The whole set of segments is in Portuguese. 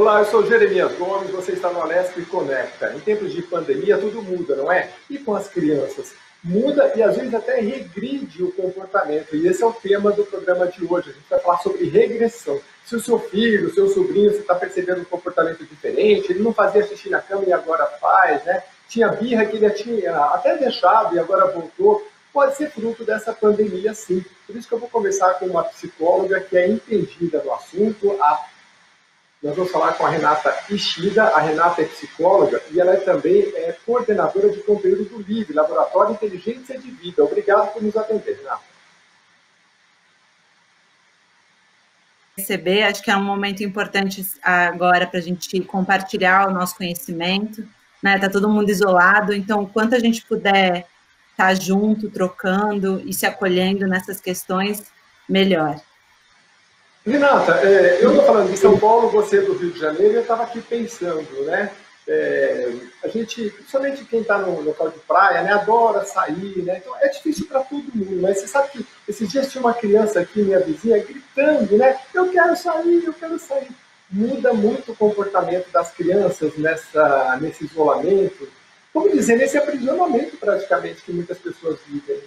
Olá, eu sou Jeremias Gomes, você está no Alesp Conecta. Em tempos de pandemia, tudo muda, não é? E com as crianças? Muda e às vezes até regride o comportamento. E esse é o tema do programa de hoje. A gente vai falar sobre regressão. Se o seu filho, o seu sobrinho, você está percebendo um comportamento diferente, ele não fazia xixi na cama e agora faz, né? Tinha birra que ele tinha até deixado e agora voltou. Pode ser fruto dessa pandemia, sim. Por isso que eu vou conversar com uma psicóloga que é entendida no assunto, nós vamos falar com a Renata Ishida. A Renata é psicóloga e ela também é coordenadora de conteúdo do LIVE, Laboratório de Inteligência de Vida. Obrigado por nos atender, Renata. Acho que é um momento importante agora para a gente compartilhar o nosso conhecimento, né? Está todo mundo isolado, então, quanto a gente puder estar junto, trocando e se acolhendo nessas questões, melhor. Renata, eu estou falando de São Paulo, você é do Rio de Janeiro, e eu estava aqui pensando, né? A gente, principalmente quem está no local de praia, né, adora sair, né? Então é difícil para todo mundo, mas você sabe que esses dias tinha uma criança aqui, minha vizinha, gritando, né? Eu quero sair, eu quero sair. Muda muito o comportamento das crianças nesse isolamento, como dizer, nesse aprisionamento praticamente que muitas pessoas vivem, né?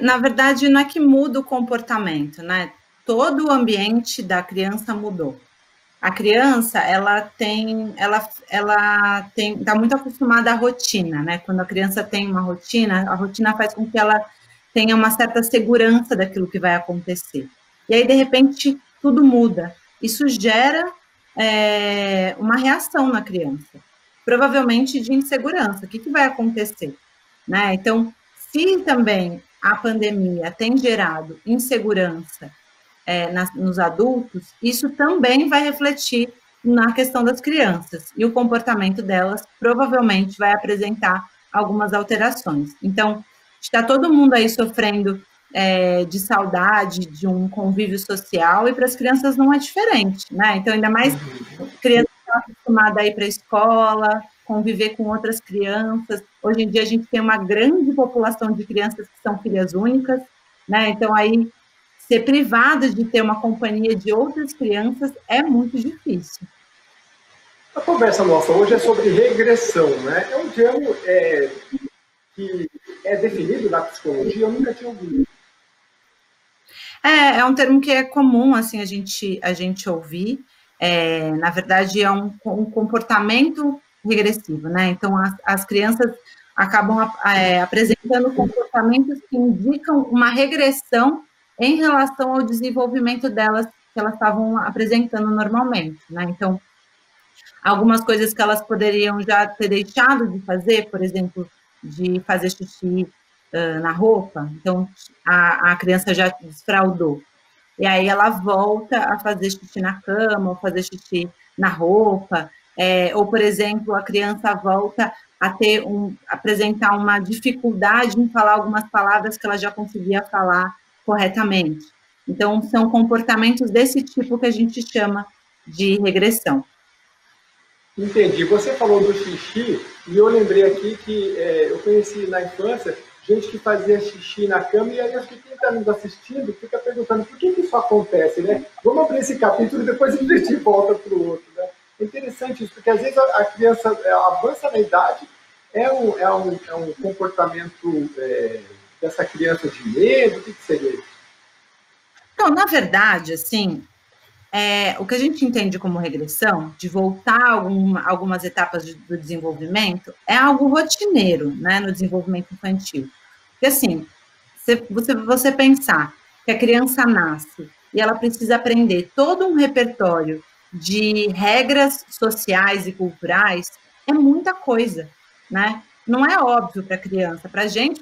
Na verdade, não é que muda o comportamento, né? Todo o ambiente da criança mudou. A criança, ela está muito acostumada à rotina, né? Quando a criança tem uma rotina, a rotina faz com que ela tenha uma certa segurança daquilo que vai acontecer. E aí, de repente, tudo muda. Isso gera uma reação na criança, provavelmente de insegurança. O que vai acontecer? Né? Então, se também a pandemia tem gerado insegurança nos adultos, isso também vai refletir na questão das crianças, e o comportamento delas provavelmente vai apresentar algumas alterações. Então, está todo mundo aí sofrendo de saudade, de um convívio social, e para as crianças não é diferente, né? Então, ainda mais criança que está acostumada a ir para a escola, conviver com outras crianças. Hoje em dia, a gente tem uma grande população de crianças que são filhas únicas, né? Então, aí, ser privado de ter uma companhia de outras crianças é muito difícil. A conversa nossa hoje é sobre regressão, né? É um termo que é definido na psicologia, eu nunca tinha ouvido. É um termo que é comum, assim, a gente ouvir. Na verdade, é um comportamento regressivo, né? Então, as crianças acabam apresentando comportamentos que indicam uma regressão em relação ao desenvolvimento delas, que elas estavam apresentando normalmente, né? Então, algumas coisas que elas poderiam já ter deixado de fazer, por exemplo, de fazer xixi na roupa, então a criança já desfraldou, e aí ela volta a fazer xixi na cama, ou fazer xixi na roupa, ou, por exemplo, a criança volta a apresentar uma dificuldade em falar algumas palavras que ela já conseguia falar corretamente. Então, são comportamentos desse tipo que a gente chama de regressão. Entendi. Você falou do xixi, e eu lembrei aqui que eu conheci na infância gente que fazia xixi na cama, e aí acho que quem está nos assistindo fica perguntando por que isso acontece, né? Vamos abrir esse capítulo e depois a gente volta para o outro, né? É interessante isso, porque às vezes a criança avança na idade, é um comportamento dessa criança de medo, o que seria isso? Então, na verdade, assim, o que a gente entende como regressão, de voltar algumas etapas do desenvolvimento, é algo rotineiro, né, no desenvolvimento infantil. Porque, assim, você pensar que a criança nasce e ela precisa aprender todo um repertório de regras sociais e culturais, é muita coisa, né? Não é óbvio para a criança. Para a gente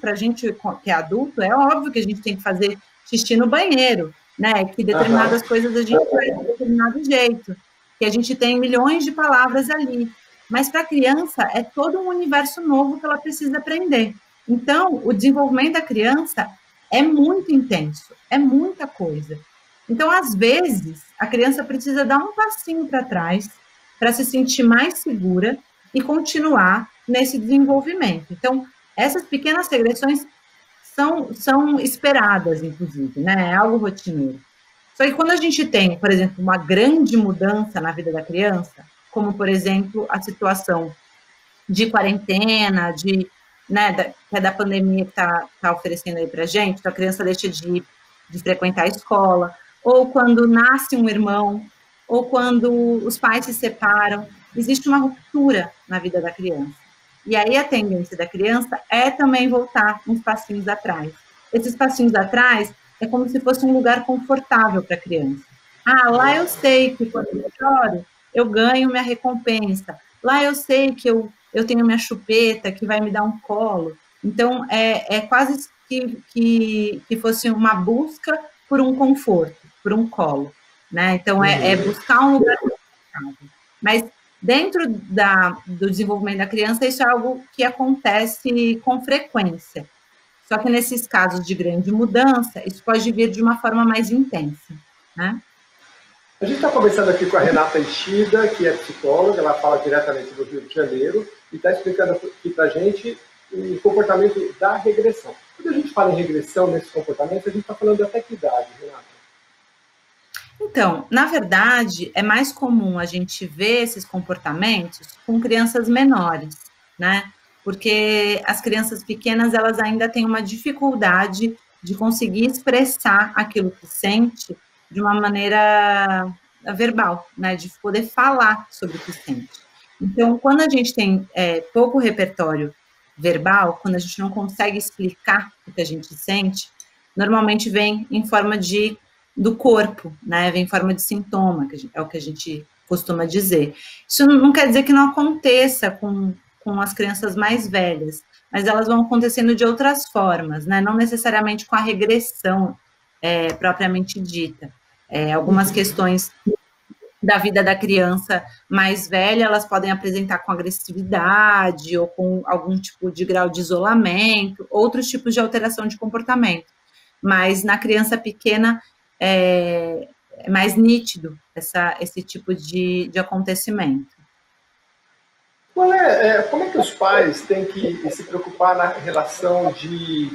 que é adulto, é óbvio que a gente tem que fazer xixi no banheiro, né? Que determinadas coisas a gente faz de determinado jeito, que a gente tem milhões de palavras ali. Mas para a criança é todo um universo novo que ela precisa aprender. Então, o desenvolvimento da criança é muito intenso, é muita coisa. Então, às vezes, a criança precisa dar um passinho para trás para se sentir mais segura e continuar nesse desenvolvimento. Então, essas pequenas regressões são esperadas, inclusive, né? É algo rotineiro. Só que quando a gente tem, por exemplo, uma grande mudança na vida da criança, como, por exemplo, a situação de quarentena, que é da pandemia que está oferecendo aí para a gente, então a criança deixa de frequentar a escola, ou quando nasce um irmão, ou quando os pais se separam, existe uma ruptura na vida da criança. E aí a tendência da criança é também voltar uns passinhos atrás. Esses passinhos atrás é como se fosse um lugar confortável para a criança. Ah, lá eu sei que quando eu choro, eu ganho minha recompensa. Lá eu sei que eu tenho minha chupeta, que vai me dar um colo. Então, é quase que fosse uma busca por um conforto, por um colo. Né? Então, é buscar um lugar confortável. Mas, dentro do desenvolvimento da criança, isso é algo que acontece com frequência. Só que nesses casos de grande mudança, isso pode vir de uma forma mais intensa, né? A gente está conversando aqui com a Renata Ishida, que é psicóloga, ela fala diretamente do Rio de Janeiro, e está explicando aqui para a gente o comportamento da regressão. Quando a gente fala em regressão nesses comportamentos, a gente está falando até que idade, Renata? Então, na verdade, é mais comum a gente ver esses comportamentos com crianças menores, né? Porque as crianças pequenas, elas ainda têm uma dificuldade de conseguir expressar aquilo que sente de uma maneira verbal, né? De poder falar sobre o que sente. Então, quando a gente tem pouco repertório verbal, quando a gente não consegue explicar o que a gente sente, normalmente vem em forma do corpo, né? Vem em forma de sintoma, é o que a gente costuma dizer. Isso não quer dizer que não aconteça com as crianças mais velhas, mas elas vão acontecendo de outras formas, né? Não necessariamente com a regressão propriamente dita. Algumas questões da vida da criança mais velha, elas podem apresentar com agressividade ou com algum tipo de grau de isolamento, outros tipos de alteração de comportamento. Mas na criança pequena é mais nítido esse tipo de acontecimento. Como é que os pais têm que se preocupar na relação de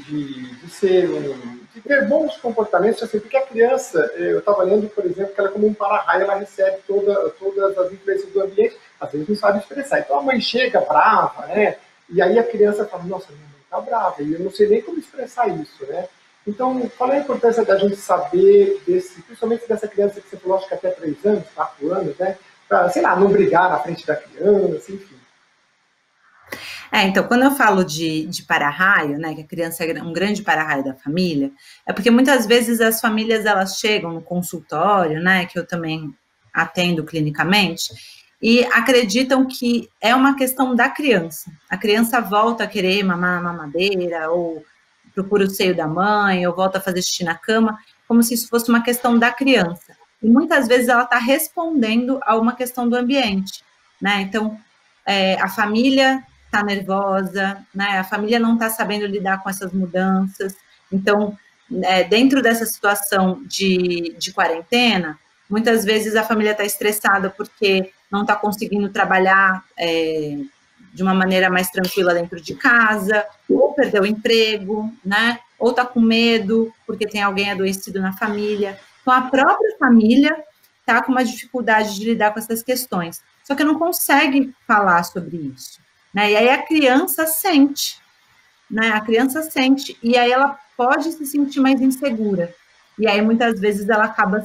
ter bons comportamentos, assim, porque a criança, eu estava lendo, por exemplo, que ela é como um para-raio, ela recebe todas as influências do ambiente, às vezes não sabe expressar. Então a mãe chega brava, né? E aí a criança fala, nossa, minha mãe está brava, e eu não sei nem como expressar isso, né? Então, qual é a importância da gente saber principalmente dessa criança que você falou, acho que até 3 anos, 4 anos, né? Para, sei lá, não brigar na frente da criança, enfim. Então, quando eu falo de para-raio, né, que a criança é um grande para-raio da família, é porque muitas vezes as famílias, elas chegam no consultório, né, que eu também atendo clinicamente, e acreditam que é uma questão da criança. A criança volta a querer mamar uma mamadeira, ou procura o seio da mãe, ou volta a fazer xixi na cama, como se isso fosse uma questão da criança. E muitas vezes ela está respondendo a uma questão do ambiente, né, então a família está nervosa, né? A família não está sabendo lidar com essas mudanças. Então, dentro dessa situação de quarentena, muitas vezes a família está estressada porque não está conseguindo trabalhar de uma maneira mais tranquila dentro de casa, ou perdeu o emprego, né? Ou está com medo porque tem alguém adoecido na família. Então, a própria família está com uma dificuldade de lidar com essas questões. Só que não consegue falar sobre isso. Né? E aí a criança sente, né? A criança sente, e aí ela pode se sentir mais insegura. E aí, muitas vezes, ela acaba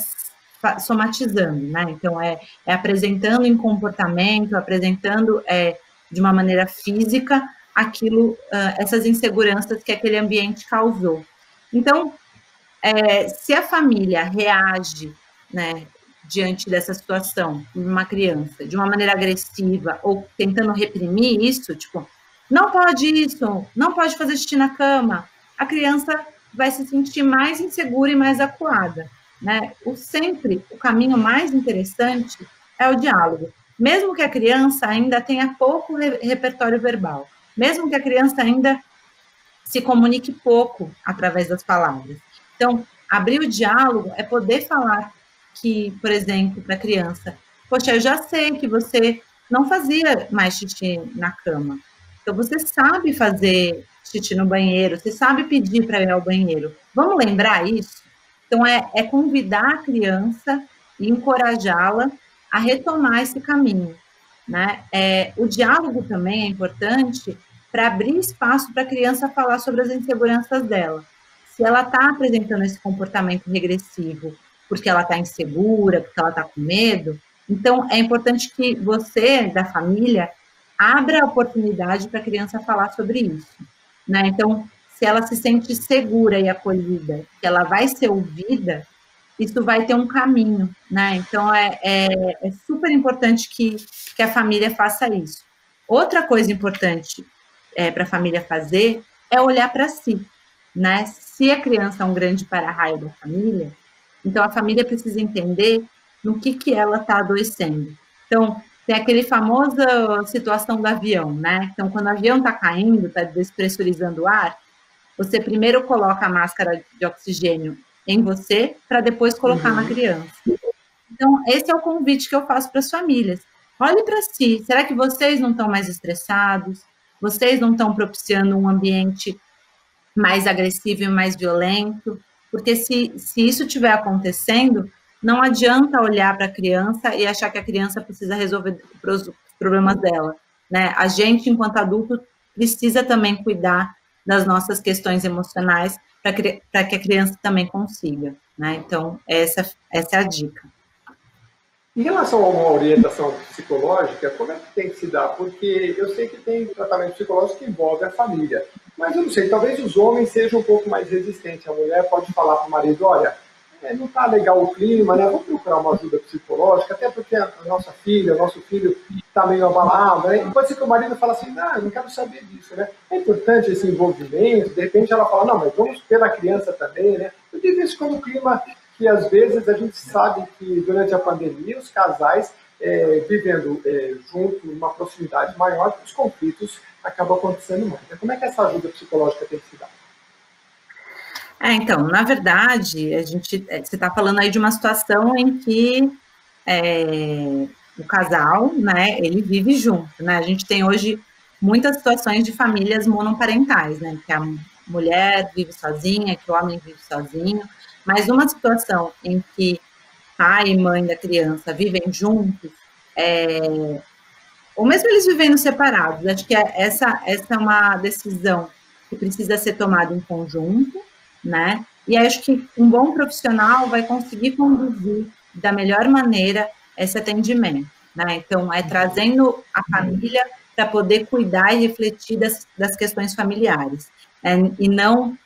somatizando, né? Então, apresentando em comportamento, apresentando de uma maneira física aquilo, essas inseguranças que aquele ambiente causou. Então, se a família reage, né, diante dessa situação, uma criança, de uma maneira agressiva, ou tentando reprimir isso, tipo, não pode isso, não pode fazer xixi na cama, a criança vai se sentir mais insegura e mais acuada, né? O caminho mais interessante é o diálogo. Mesmo que a criança ainda tenha pouco repertório verbal, mesmo que a criança ainda se comunique pouco através das palavras. Então, abrir o diálogo é poder falar que, por exemplo, para a criança, poxa, eu já sei que você não fazia mais xixi na cama, então você sabe fazer xixi no banheiro, você sabe pedir para ir ao banheiro, vamos lembrar isso, Então, é convidar a criança e encorajá-la a retomar esse caminho, né? O diálogo também é importante para abrir espaço para a criança falar sobre as inseguranças dela. Se ela está apresentando esse comportamento regressivo porque ela está insegura, porque ela está com medo, então é importante que você, da família, abra a oportunidade para a criança falar sobre isso, né? Então, se ela se sente segura e acolhida, que ela vai ser ouvida, isso vai ter um caminho, né? Então, é super importante que a família faça isso. Outra coisa importante para a família fazer é olhar para si, né? Se a criança é um grande para-raio da família, então a família precisa entender no que ela está adoecendo. Então, tem aquele famosa situação do avião, né? Então, quando o avião está caindo, está despressurizando o ar, você primeiro coloca a máscara de oxigênio em você, para depois colocar na criança. Então, esse é o convite que eu faço para as famílias. Olhe para si, será que vocês não estão mais estressados? Vocês não estão propiciando um ambiente mais agressivo e mais violento? Porque se isso estiver acontecendo, não adianta olhar para a criança e achar que a criança precisa resolver os problemas dela, né? A gente, enquanto adulto, precisa também cuidar das nossas questões emocionais para que a criança também consiga, né? Então, essa é a dica. Em relação a uma orientação psicológica, como é que tem que se dar? Porque eu sei que tem tratamento psicológico que envolve a família, mas eu não sei, talvez os homens sejam um pouco mais resistentes. A mulher pode falar para o marido, olha, não está legal o clima, né? Vamos procurar uma ajuda psicológica, até porque a nossa filha, o nosso filho está meio abalado, né? E pode ser que o marido fale assim, não, eu não quero saber disso, né? É importante esse envolvimento, de repente ela fala, não, mas vamos pela criança também, né? Eu digo isso quando o clima, que às vezes a gente sabe que durante a pandemia os casais vivendo junto, numa proximidade maior, os conflitos acabam acontecendo mais. Então, como é que essa ajuda psicológica tem que se dar? Então, na verdade, você está falando aí de uma situação em que o casal, né, ele vive junto, né? A gente tem hoje muitas situações de famílias monoparentais, né? Que a mulher vive sozinha, que o homem vive sozinho, mas uma situação em que pai e mãe da criança vivem juntos, ou mesmo eles vivendo separados, acho que essa é uma decisão que precisa ser tomada em conjunto, né? E acho que um bom profissional vai conseguir conduzir da melhor maneira esse atendimento, né? Então, trazendo a família para poder cuidar e refletir das questões familiares, né? E não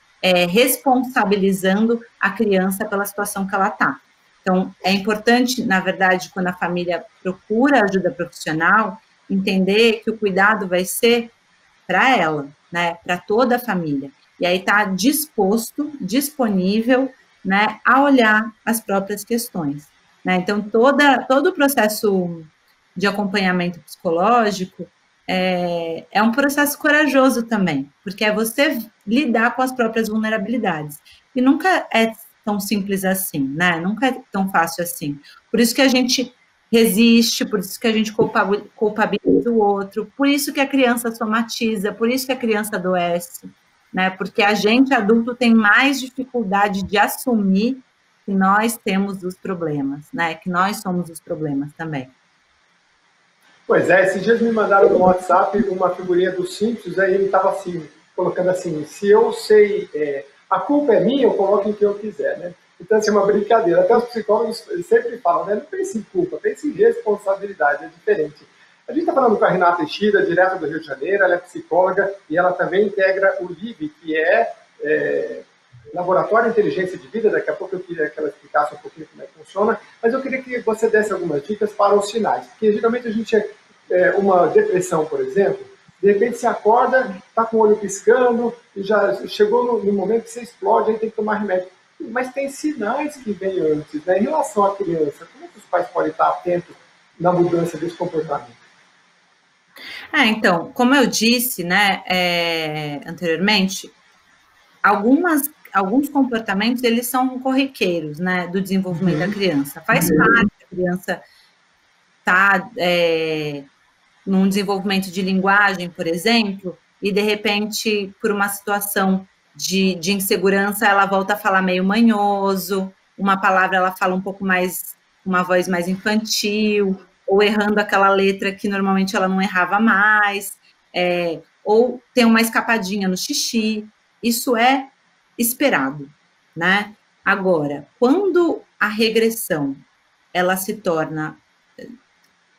responsabilizando a criança pela situação que ela está. Então, é importante, na verdade, quando a família procura ajuda profissional, entender que o cuidado vai ser para ela, né? Para toda a família. E aí está disponível, né, a olhar as próprias questões, né? Então, todo o processo de acompanhamento psicológico é um processo corajoso também, porque é você lidar com as próprias vulnerabilidades. E nunca é tão simples assim, né? Nunca é tão fácil assim. Por isso que a gente resiste, por isso que a gente culpabiliza o outro, por isso que a criança somatiza, por isso que a criança adoece, né? Porque a gente, adulto, tem mais dificuldade de assumir que nós temos os problemas, né? Que nós somos os problemas também. Pois é, esses dias me mandaram no WhatsApp uma figurinha do Simpsons, aí ele estava assim, colocando assim, se eu sei, a culpa é minha, eu coloco em quem eu quiser, né? Então, assim, é uma brincadeira. Até os psicólogos sempre falam, né? Não pense em culpa, pense em responsabilidade, é diferente. A gente está falando com a Renata Ishida, direto do Rio de Janeiro, ela é psicóloga e ela também integra o LIV, que é Laboratório de Inteligência de Vida. Daqui a pouco eu queria que ela explicasse um pouquinho como é que funciona, mas eu queria que você desse algumas dicas para os sinais, porque geralmente a gente uma depressão, por exemplo, de repente você acorda, está com o olho piscando, e já chegou no momento que você explode, aí tem que tomar remédio. Mas tem sinais que vêm antes, né? Em relação à criança, como é que os pais podem estar atentos na mudança desse comportamento? Então, como eu disse, né, anteriormente, alguns comportamentos, eles são corriqueiros, né, do desenvolvimento da criança. Faz parte da criança estar num desenvolvimento de linguagem, por exemplo, e de repente, por uma situação de insegurança, ela volta a falar meio manhoso, uma palavra ela fala um pouco mais, uma voz mais infantil, ou errando aquela letra que normalmente ela não errava mais, ou tem uma escapadinha no xixi. Isso é esperado, né? Agora, quando a regressão ela se torna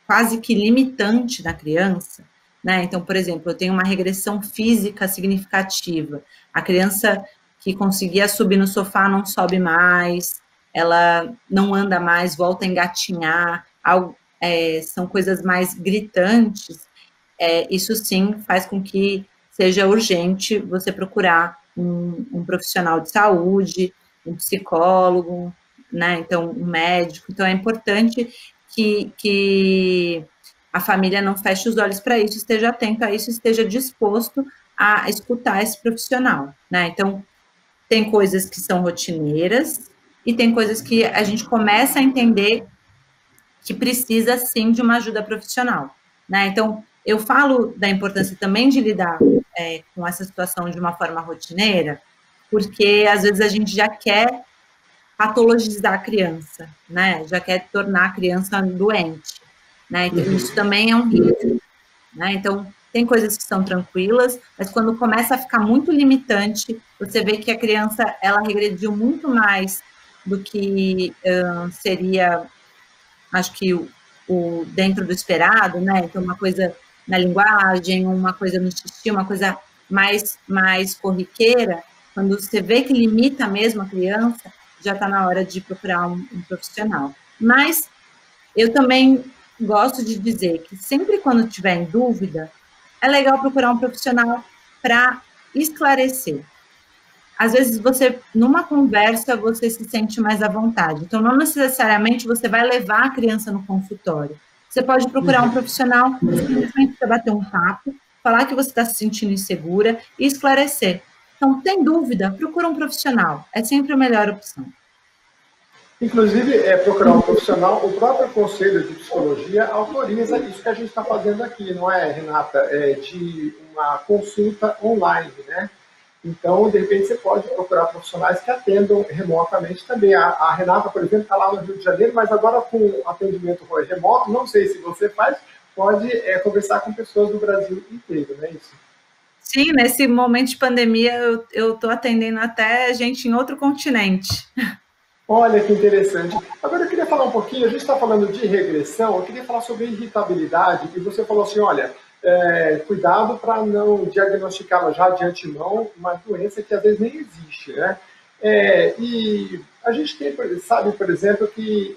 quase que limitante na criança, né? Então, por exemplo, eu tenho uma regressão física significativa. A criança que conseguia subir no sofá não sobe mais, ela não anda mais, volta a engatinhar, são coisas mais gritantes. Isso sim faz com que seja urgente você procurar um profissional de saúde, um psicólogo, né? Então, um médico. Então, é importante que a família não feche os olhos para isso, esteja atento a isso, esteja disposto a escutar esse profissional, né? Então, tem coisas que são rotineiras e tem coisas que a gente começa a entender que precisa, sim, de uma ajuda profissional, né? Então, eu falo da importância também de lidar com essa situação de uma forma rotineira, porque, às vezes, a gente já quer patologizar a criança, né? Já quer tornar a criança doente, né? Então, isso também é um risco, né? Então, tem coisas que são tranquilas, mas quando começa a ficar muito limitante, você vê que a criança, ela regrediu muito mais do que seria, acho que o dentro do esperado, né? Então, uma coisa na linguagem, uma coisa no xixi, uma coisa mais corriqueira, quando você vê que limita mesmo a criança, já está na hora de procurar um profissional. Mas eu também gosto de dizer que sempre quando tiver em dúvida, é legal procurar um profissional para esclarecer. Às vezes, numa conversa, você se sente mais à vontade. Então, não necessariamente você vai levar a criança no consultório. Você pode procurar um profissional, simplesmente para bater um papo, falar que você está se sentindo insegura e esclarecer. Então, tem dúvida? Procura um profissional. É sempre a melhor opção. Inclusive, procurar um profissional, o próprio Conselho de Psicologia autoriza isso que a gente está fazendo aqui, não é, Renata? De uma consulta online, né? Então, de repente, você pode procurar profissionais que atendam remotamente também. A Renata, por exemplo, está lá no Rio de Janeiro, mas agora com atendimento remoto, não sei se você faz, pode conversar com pessoas do Brasil inteiro, não é isso? Sim, nesse momento de pandemia, eu estou atendendo até gente em outro continente. Olha que interessante. Agora eu queria falar um pouquinho, a gente está falando de regressão, eu queria falar sobre irritabilidade, e você falou assim, olha, cuidado para não diagnosticá-la já de antemão, uma doença que às vezes nem existe, né? E a gente sabe, por exemplo, que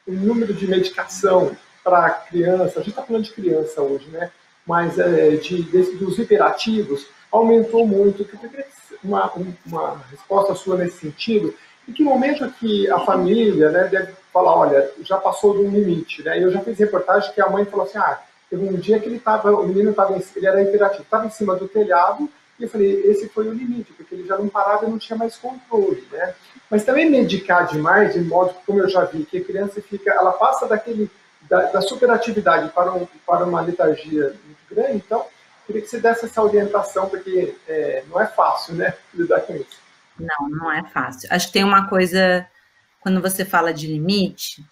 o número de medicação para criança, a gente está falando de criança hoje, né? Mas dos hiperativos aumentou muito. Eu queria uma resposta sua nesse sentido. Em que momento que a família, né, deve falar, olha, já passou de um limite, né? Eu já fiz reportagem que a mãe falou assim, teve um dia que o menino ele era hiperativo, estava em cima do telhado, e eu falei, esse foi o limite, porque ele já não parava e não tinha mais controle, né? Mas também medicar demais, de modo como eu já vi, que a criança ela passa da superatividade para uma letargia muito grande, então, queria que você desse essa orientação, porque não é fácil, né, lidar com isso. Não é fácil. Acho que tem uma coisa, quando você fala de limite,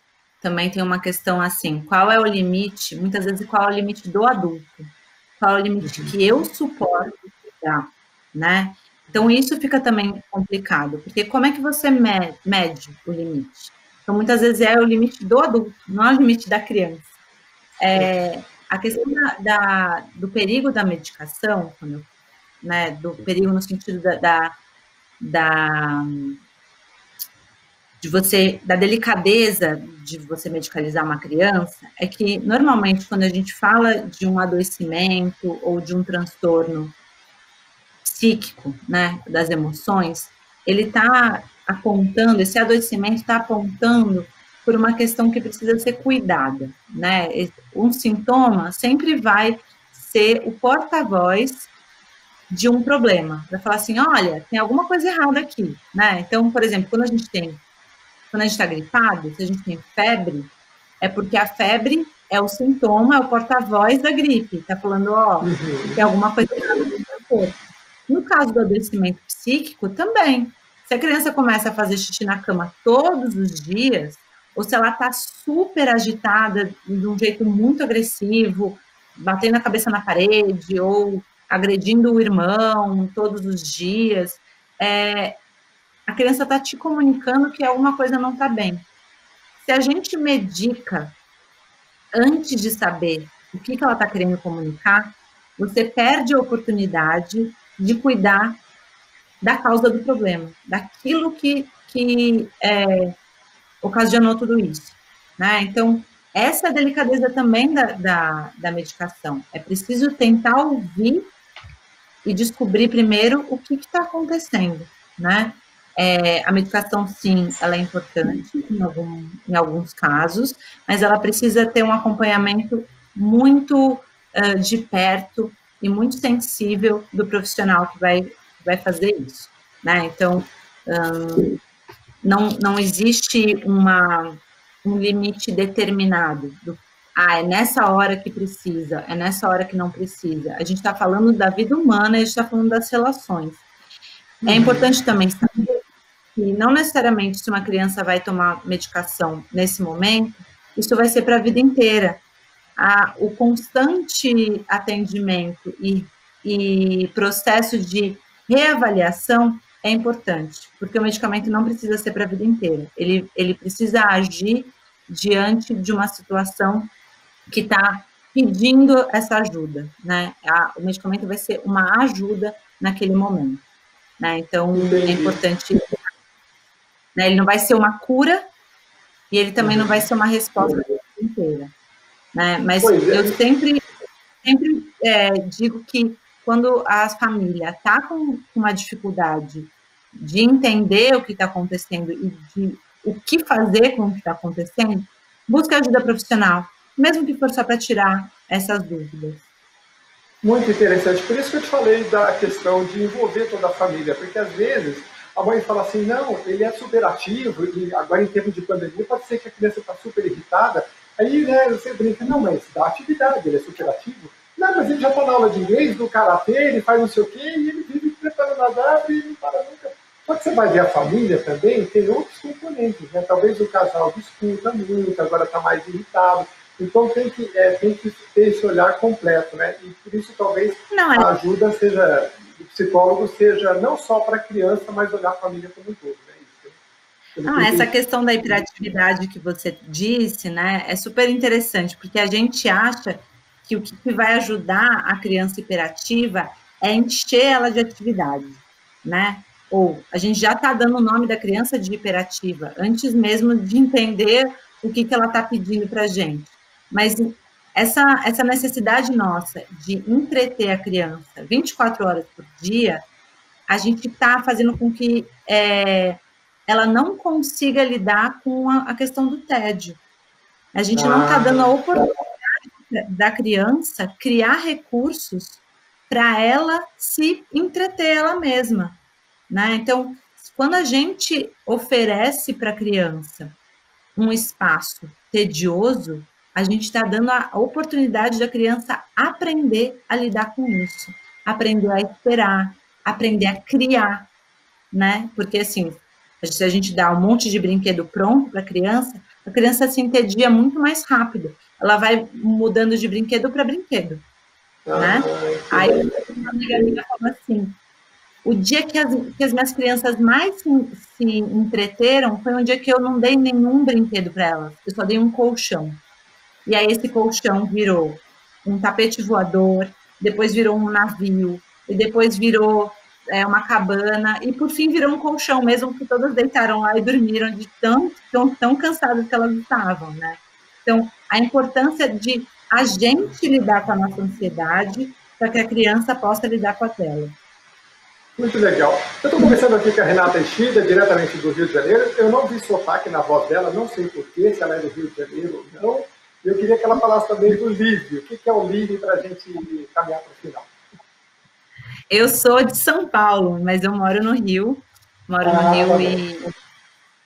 também tem uma questão assim, qual é o limite, muitas vezes qual é o limite do adulto? Qual é o limite que eu suporto cuidar, né? Então, isso fica também complicado, porque como é que você mede o limite? Então, muitas vezes é o limite do adulto, não é o limite da criança. A questão do perigo da medicação, né, do perigo no sentido da delicadeza de você medicalizar uma criança, é que, normalmente, quando a gente fala de um adoecimento ou de um transtorno psíquico, né, das emoções, ele está apontando, esse adoecimento está apontando por uma questão que precisa ser cuidada, né? Um sintoma sempre vai ser o porta-voz de um problema, para falar assim, olha, tem alguma coisa errada aqui, né? Então, por exemplo, quando a gente está gripado, se a gente tem febre, é porque a febre é o sintoma, é o porta-voz da gripe, está falando, tem alguma coisa errada no seu corpo. No caso do adoecimento psíquico, também. Se a criança começa a fazer xixi na cama todos os dias, ou se ela está super agitada, de um jeito muito agressivo, batendo a cabeça na parede, ou agredindo o irmão todos os dias, a criança está te comunicando que alguma coisa não está bem. Se a gente medica antes de saber o que ela está querendo comunicar, você perde a oportunidade de cuidar da causa do problema, daquilo que ocasionou tudo isso, né? Então, essa é a delicadeza também da medicação. É preciso tentar ouvir e descobrir primeiro o que está acontecendo, né? A medicação, sim, ela é importante em alguns casos, mas ela precisa ter um acompanhamento muito de perto e muito sensível do profissional que vai fazer isso, né? Então, não existe um limite determinado é nessa hora que precisa, é nessa hora que não precisa. A gente está falando da vida humana, a gente está falando das relações. É importante também saber que não necessariamente se uma criança vai tomar medicação nesse momento, isso vai ser para a vida inteira. O constante atendimento e processo de reavaliação é importante, porque o medicamento não precisa ser para a vida inteira. Ele precisa agir diante de uma situação que está pedindo essa ajuda, né? O medicamento vai ser uma ajuda naquele momento, né? Então, é importante, né? Ele não vai ser uma cura e ele também não vai ser uma resposta inteira, né? Mas eu sempre digo que quando a família está com uma dificuldade de entender o que está acontecendo e de o que fazer com o que está acontecendo, busque ajuda profissional, mesmo que for só para tirar essas dúvidas. Muito interessante. Por isso que eu te falei da questão de envolver toda a família, porque às vezes a mãe fala assim, não, ele é super ativo, e agora em tempo de pandemia pode ser que a criança está super irritada, aí né, você brinca, não, mas dá atividade, ele é super ativo. Não, mas ele já está na aula de inglês, do karatê, ele faz não sei o quê, e ele vive preparando as árvores e não para nunca. Só que você vai ver a família também, tem outros componentes, né? Talvez o casal discuta muito, agora está mais irritado. Então tem que ter esse olhar completo, né? E por isso talvez a ajuda seja, o psicólogo seja não só para a criança, mas olhar a família como um todo, né? Essa questão da hiperatividade que você disse, né, é super interessante, porque a gente acha que o que vai ajudar a criança hiperativa é encher ela de atividade, né? Ou a gente já está dando o nome da criança de hiperativa, antes mesmo de entender o que ela está pedindo para a gente. Mas essa necessidade nossa de entreter a criança 24 horas por dia, a gente está fazendo com que ela não consiga lidar com a questão do tédio. A gente não está dando a oportunidade da criança criar recursos para ela se entreter ela mesma, né? Então, quando a gente oferece para a criança um espaço tedioso, a gente está dando a oportunidade da criança aprender a lidar com isso, aprender a esperar, aprender a criar, né? Porque, assim, se a gente dá um monte de brinquedo pronto para a criança se entedia muito mais rápido. Ela vai mudando de brinquedo para brinquedo, né? Aí, uma amiga minha falou assim, o dia que as minhas crianças mais se entreteram foi um dia que eu não dei nenhum brinquedo para elas, eu só dei um colchão. E aí esse colchão virou um tapete voador, depois virou um navio, e depois virou uma cabana, e por fim virou um colchão mesmo, que todas deitaram lá e dormiram de tão cansadas que elas estavam, né? Então, a importância de a gente lidar com a nossa ansiedade para que a criança possa lidar com a tela. Muito legal. Eu estou conversando aqui com a Renata Ishida, diretamente do Rio de Janeiro. Eu não vi sotaque na voz dela, não sei porquê, se ela é do Rio de Janeiro ou não. Eu queria que ela falasse também do Livre. O que é o Livre para a gente caminhar para o final? Eu sou de São Paulo, mas eu moro no Rio. E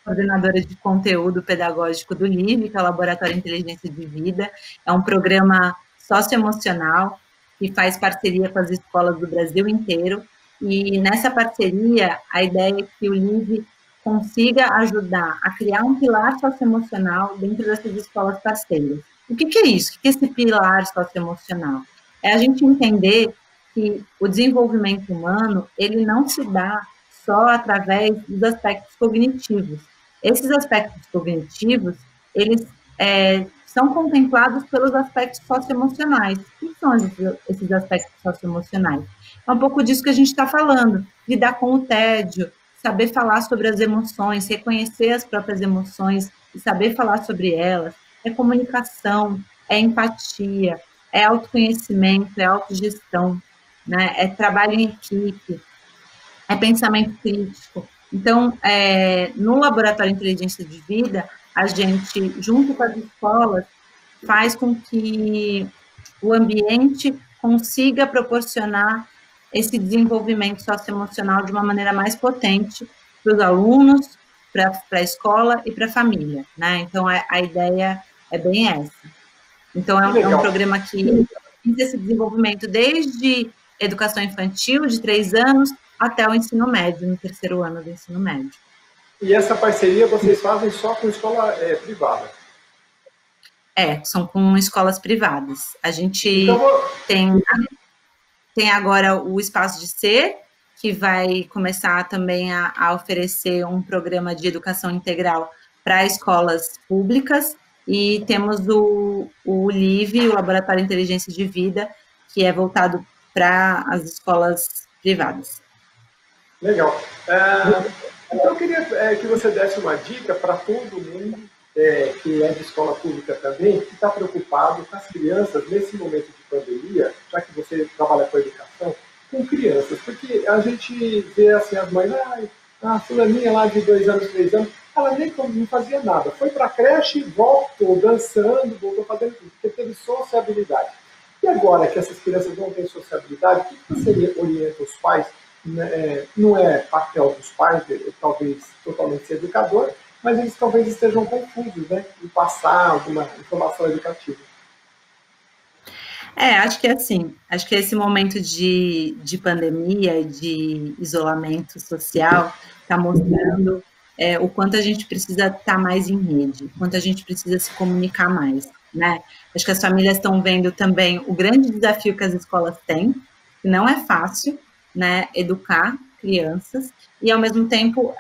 coordenadora de conteúdo pedagógico do LIVE, que é o Laboratório Inteligência de Vida. É um programa socioemocional que faz parceria com as escolas do Brasil inteiro E nessa parceria, a ideia é que o LIVE consiga ajudar a criar um pilar socioemocional dentro dessas escolas parceiras. O que é isso? O que é esse pilar socioemocional? É a gente entender que o desenvolvimento humano, ele não se dá só através dos aspectos cognitivos. Esses aspectos cognitivos, eles são contemplados pelos aspectos socioemocionais. O que são esses aspectos socioemocionais? É um pouco disso que a gente está falando, lidar com o tédio, saber falar sobre as emoções, reconhecer as próprias emoções e saber falar sobre elas. É comunicação, é empatia, é autoconhecimento, é autogestão, né? É trabalho em equipe, é pensamento crítico. Então, no Laboratório de Inteligência de Vida, a gente, junto com as escolas, faz com que o ambiente consiga proporcionar esse desenvolvimento socioemocional de uma maneira mais potente para os alunos, para a escola e para a família, né? Então, a ideia é bem essa. Então, é um programa que faz esse desenvolvimento desde educação infantil, de 3 anos, até o ensino médio, no 3º ano do ensino médio. E essa parceria vocês fazem só com escola privada? São com escolas privadas. A gente tem agora o Espaço de Ser, que vai começar também a oferecer um programa de educação integral para escolas públicas, e temos o LIVE, o Laboratório de Inteligência de Vida, que é voltado para as escolas privadas. Legal. Então, eu queria que você desse uma dica para todo mundo que é de escola pública também, que está preocupado com as crianças nesse momento de pandemia, já que você trabalha com educação, com crianças, porque a gente vê assim, as mães, a fulaninha lá de 2 anos, 3 anos, ela nem não fazia nada, foi para a creche, voltou dançando, voltou fazendo tudo, porque teve sociabilidade. E agora que essas crianças não têm sociabilidade, o que você orienta os pais? Não é papel dos pais, talvez totalmente ser educador, mas eles talvez estejam confusos, né, em passar alguma informação educativa. Acho que acho que esse momento de pandemia, de isolamento social, está mostrando o quanto a gente precisa estar mais em rede, o quanto a gente precisa se comunicar mais, né? Acho que as famílias estão vendo também o grande desafio que as escolas têm, que não é fácil, né, educar crianças, e ao mesmo tempo,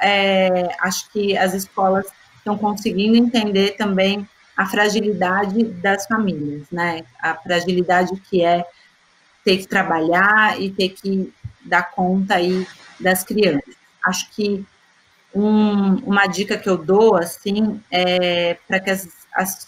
acho que as escolas estão conseguindo entender também a fragilidade das famílias, né, a fragilidade que é ter que trabalhar e ter que dar conta aí das crianças. Acho que uma dica que eu dou, assim, é para que as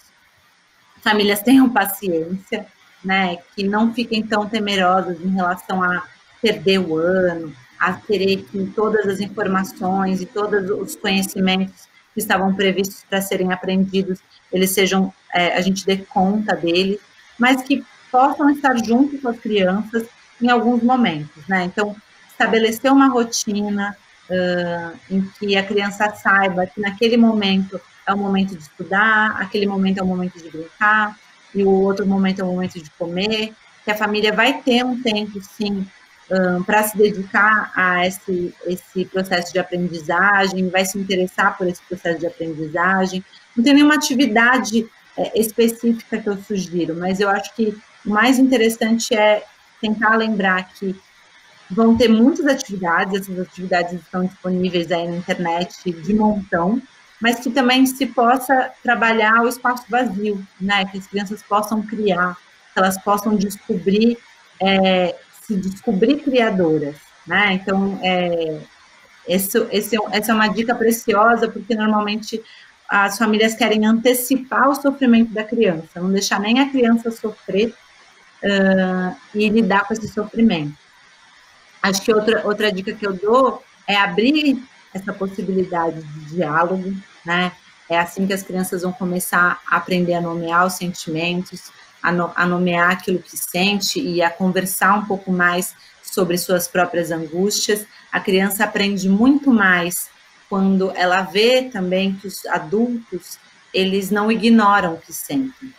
famílias tenham paciência, né, que não fiquem tão temerosas em relação a perder o ano, a querer que todas as informações e todos os conhecimentos que estavam previstos para serem aprendidos, eles sejam, a gente dê conta deles, mas que possam estar junto com as crianças em alguns momentos, né? Então, estabelecer uma rotina em que a criança saiba que naquele momento é o momento de estudar, aquele momento é o momento de brincar, e o outro momento é o momento de comer, que a família vai ter um tempo, sim, para se dedicar a esse processo de aprendizagem, vai se interessar por esse processo de aprendizagem. Não tem nenhuma atividade específica que eu sugiro, mas eu acho que o mais interessante é tentar lembrar que vão ter muitas atividades, essas atividades estão disponíveis aí na internet de montão, mas que também se possa trabalhar o espaço vazio, né? Que as crianças possam criar, que elas possam descobrir, se descobrir criadoras, né? Então, essa é uma dica preciosa, porque normalmente as famílias querem antecipar o sofrimento da criança, não deixar nem a criança sofrer e lidar com esse sofrimento. Acho que outra dica que eu dou é abrir essa possibilidade de diálogo, né? É assim que as crianças vão começar a aprender a nomear os sentimentos, a nomear aquilo que sente e a conversar um pouco mais sobre suas próprias angústias. A criança aprende muito mais quando ela vê também que os adultos, eles não ignoram o que sentem.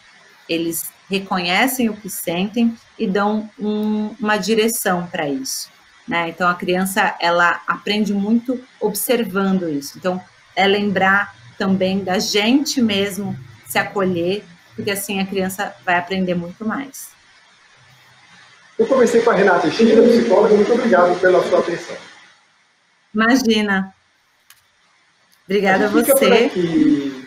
Eles reconhecem o que sentem e dão uma direção para isso. né? Então, a criança, ela aprende muito observando isso. Então, é lembrar também da gente mesmo se acolher, porque assim a criança vai aprender muito mais. Eu conversei com a Renata Teixeira, psicóloga. Muito obrigado pela sua atenção. Imagina. Obrigada a você. Por aqui.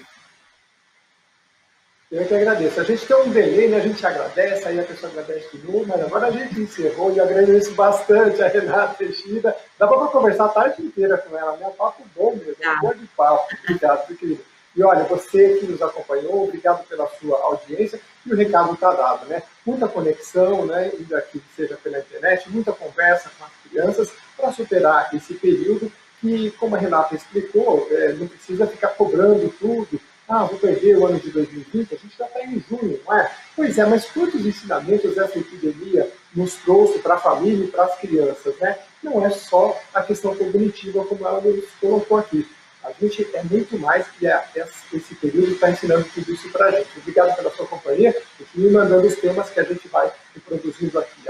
Eu que agradeço. A gente tem um delay, né? A gente agradece, aí a pessoa agradece de novo, mas agora a gente encerrou e eu agradeço bastante a Renata Teixeira. Dá para conversar a tarde inteira com ela, né? Um papo bom mesmo, um bom de papo. Obrigado, querido. E olha, você que nos acompanhou, obrigado pela sua audiência. E o recado está dado, né? Muita conexão, né? Ainda que seja pela internet, muita conversa com as crianças para superar esse período que, como a Renata explicou, não precisa ficar cobrando tudo. Ah, vou perder o ano de 2020, a gente já está em junho, não é? Pois é, mas quantos ensinamentos essa epidemia nos trouxe para a família e para as crianças, né? Não é só a questão cognitiva, como ela nos colocou aqui. A gente é muito mais que esse período está ensinando tudo isso para a gente. Obrigado pela sua companhia. Continue mandando os temas que a gente vai produzindo aqui.